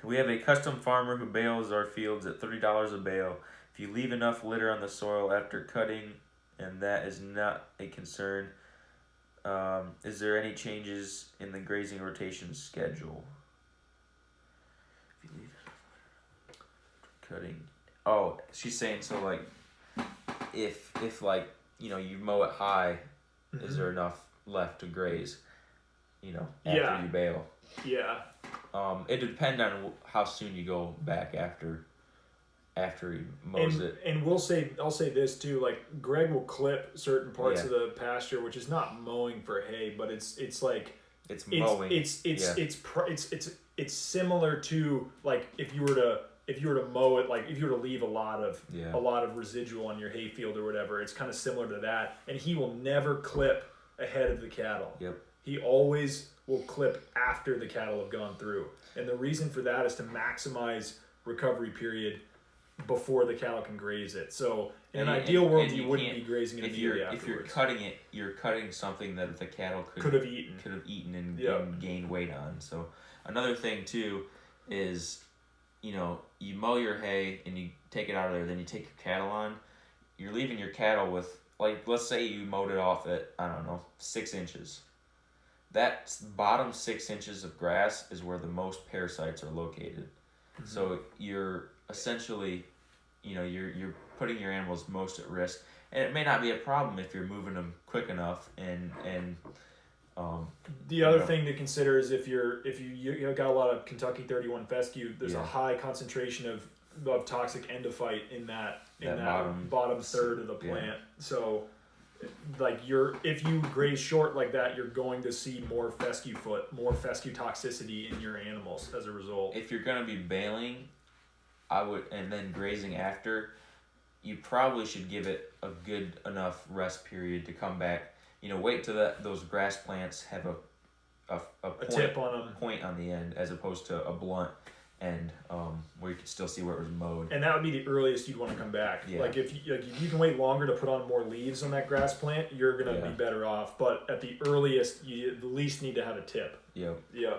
We have a custom farmer who bales our fields at $30 a bale. If you leave enough litter on the soil after cutting, and that is not a concern, is there any changes in the grazing rotation schedule? If you leave cutting, oh, she's saying so like, if like you mow it high, is there enough left to graze? After you bale. Yeah. It depends on how soon you go back after he mows it. And I'll say this too, like Greg will clip certain parts of the pasture, which is not mowing for hay, but it's mowing. It's similar to like if you were to mow it, like if you were to leave a lot of residual on your hay field or whatever, it's kind of similar to that. And he will never clip ahead of the cattle. Yep. He always will clip after the cattle have gone through. And the reason for that is to maximize recovery period before the cattle can graze it. So in an ideal world, you wouldn't be grazing it immediately afterwards. If you're cutting it, you're cutting something that the cattle could have eaten and gained weight on. So another thing too is, you mow your hay and you take it out of there, then you take your cattle on. You're leaving your cattle with, like, let's say you mowed it off at, 6 inches. That bottom 6 inches of grass is where the most parasites are located. Mm-hmm. So you're essentially, you're putting your animals most at risk. And it may not be a problem if you're moving them quick enough. And the other thing to consider is if you got a lot of Kentucky 31 fescue, there's a high concentration of toxic endophyte in that bottom third of the plant. Yeah. So like if you graze short like that, you're going to see more fescue toxicity in your animals as a result. If you're going to be baling, and then grazing after, you probably should give it a good enough rest period to come back. Wait till those grass plants have a tip on them, point on the end, as opposed to a blunt end, where you can still see where it was mowed. And that would be the earliest you'd want to come back. Yeah. Like if you can wait longer to put on more leaves on that grass plant, you're gonna be better off. But at the earliest, you at least need to have a tip. Yep. Yeah.